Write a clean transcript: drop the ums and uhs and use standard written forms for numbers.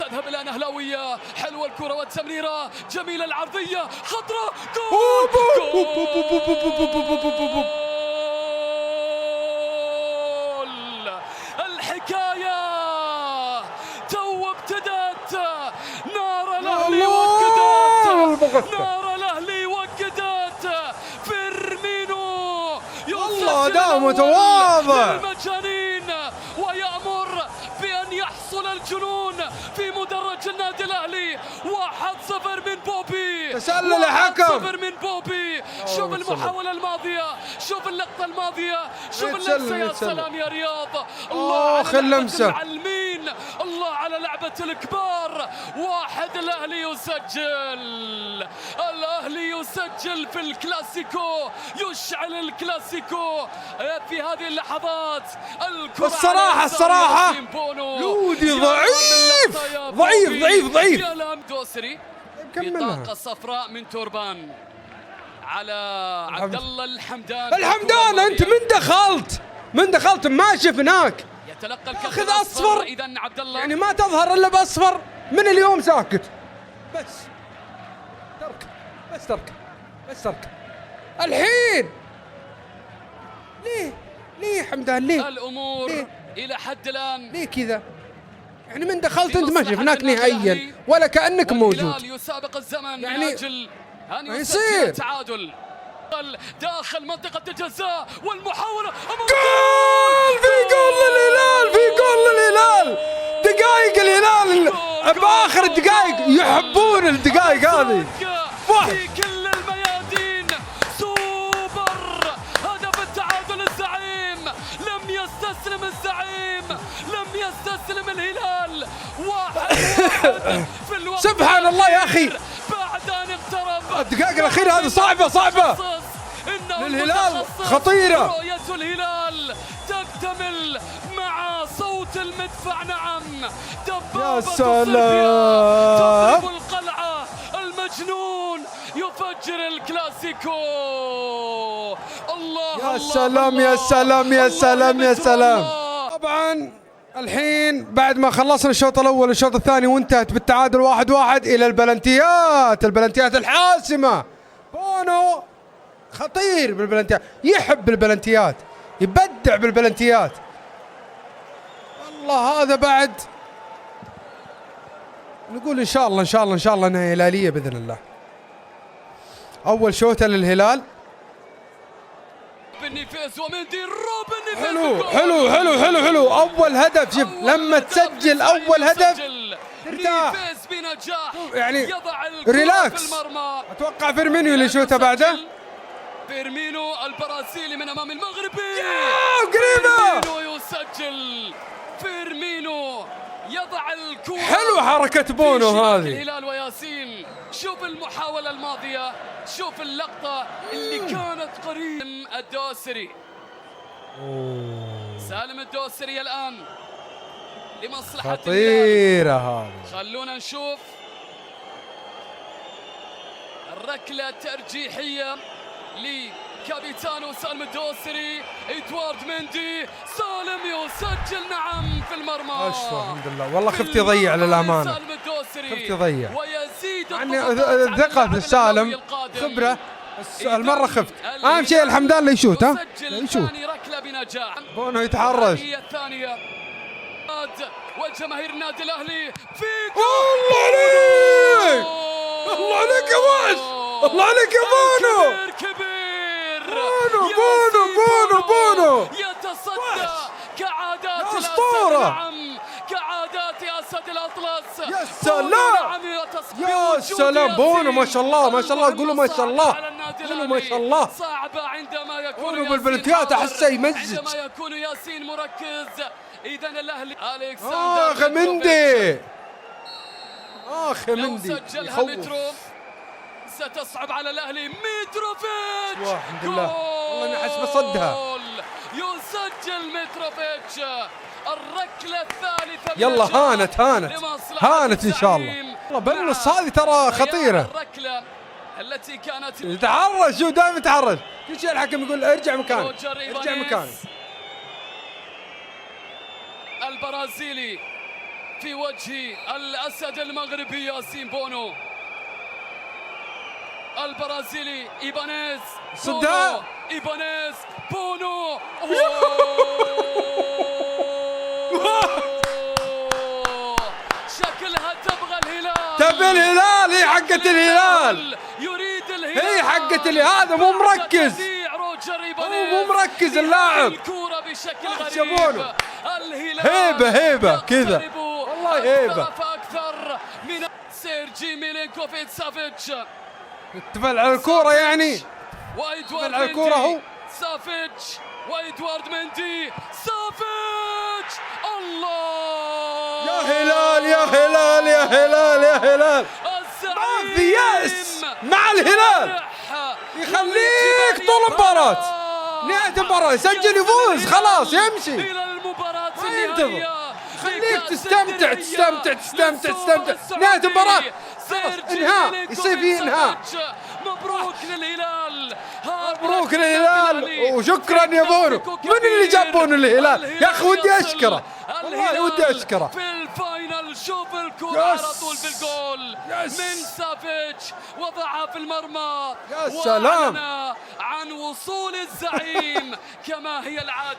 تذهب الآن أهلاوية. حلوة الكرة والتمريرة، جميلة العرضية، خطرة، جول الحكاية تو ابتدت. نار الأهلي وقدت، نار الأهلي وقدت. فيرمينو والله ده متواضع المجانين ويأمر بأن يحصل الجنون في مدرج النادي الأهلي. 1-0 من بوبي، تسلل حكم 1-0 من بوبي. شوف المحاولة الماضية، شوف اللقطة الماضية، شوف اللمسة. يا سلام يا رياض، الله على لعبة المعلمين، الله على لعبة الكبار. 1 الأهلي يسجل، الأهلي يسجل في الكلاسيكو، يشعل الكلاسيكو في هذه اللحظات. الصراحة لودي ضعيف. يلام دوسري بطاقة صفراء من توربان على عبد الله الحمدان. انت من دخلت ما شفناك. يتلقى الكرت اخذ اصفر. اذا عبد الله يعني ما تظهر الا باصفر من اليوم. ساكت بس ترك الحين. ليه حمدان؟ ليه الامور الى حد الان ليه كذا؟ يعني من دخلت انت ما شفناك نهائيا ولا كأنك موجود. يسابق الزمن يعني من اجل ان يسجل التعادل داخل منطقة الجزاء. والمحاولة جول! في جول للهلال. دقائق الهلال باخر الدقائق، يحبون الدقائق هذه. في كل الميادين سوبر. هدف التعادل الزعيم، لم يستسلم الزعيم، لم يستسلم الهلال. 1-1 في الوقت سبحان الله يا اخي، بعد ان اقترب الدقائق الاخيره هذه صعبه للهلال، خطيره. رؤية الهلال تكتمل مع صوت المدفع. نعم، يا سلام، تضرب القلعة. المجنون يفجر الكلاسيكو. الله يا سلام. طبعا الحين بعد ما خلصنا الشوط الاول والشوط الثاني وانتهت بالتعادل 1-1 الى البلنتيات الحاسمة. بونو خطير بالبلنتيات، يحب البلنتيات، يبدع بالبلنتيات. والله هذا بعد نقول ان شاء الله انها هلالية باذن الله. اول شوطة للهلال. حلو. اول هدف، شوف لما تسجل اول هدف ارتاح يعني ريلاكس. اتوقع فيرمينيو اللي شوته بعده. فيرمينو البرازيلي من امام المغربي، قريبة. فيرمينو يسجل. فيرمينو يضع الكرة. حلو حركة بونو هذه. الهلال وياسين، شوف المحاولة الماضية، شوف اللقطة اللي كانت قريب. الدوسري، سالم الدوسري الآن لمصلحة خطيرة هذه. خلونا نشوف الركلة ترجيحية لكابيتانو سالم الدوسري. إدوارد مندي، سالم يسجل نعم في المرمى. أشفى الحمد لله، والله خفت يضيع للأمانة، خفت يضيع. يعني الثقة في سالم، خبرة، بس المرة خفت. أهم شيء الحمدان لا يشوت. يشوت. بونو يتحرش. والجماهير النادي الأهلي في الله عليك، الله عليك يا باش، الله عليك يا بونو. كبير بونو يتصدى كعادات أسطورة. نعم، كعادات أسد الأطلس. يا سلام يا سلام. بونو ما شاء الله قولوا ما شاء الله. صعبة عندما يكون بونو بالبلنتيات احسه يمزج. عندما يكون ياسين مركز. إذا الأهلي مندي سجلها متروف ستصعب على الأهلي. متروفيتش، الحمد لله والله اني احس بصدها. يسجل متروفيتش الركلة الثالثة. يلا هانت ان شاء الله. والله بالنص هذه ترى خطيرة. الركلة التي كانت يتحرش، شو دائما يتحرش، كل شيء الحكم يقول ارجع مكانك. البرازيلي في وجه الأسد المغربي ياسين بونو. البرازيلي إيبانيز صدها إيبانيز بونو. شكلها تبغى الهلال، تبي الهلال. هي حقة الهلال، يريد الهلال، هي حقة الهلال. هذا مو مركز، مو مركز اللاعب. الكرة بشكل غريب. شابونه. الهلال هيبة كذا، والله هيبة. أكثر من سيرجي ميلينكوفيتش سافيتش. تفل على الكورة يعني، وإدوارد على الكورة هو سافيتش وإدوارد مندي سافيتش. الله يا هلال يا هلال يا هلال يا هلال. ما في يأس مع الهلال، يخليك طول المباراة، نهاية المباراة يسجل يفوز خلاص يمشي، إلى المباراة ما ينتظر. النهائية. خليك تستمتع تستمتع تستمتع تستمتع. نهاية المباراة انهاء، يصير فيه انهاء. مبروك للهلال، مبروك للهلال وشكرا يا بونو. من اللي جاب بونو الهلال يا اخي؟ ودي اشكره والله، ودي اشكره. في الفاينل شوف الكرة على طول بالجول من سافيتش، وضعها في المرمى. يا سلام عن وصول الزعيم كما هي العادة.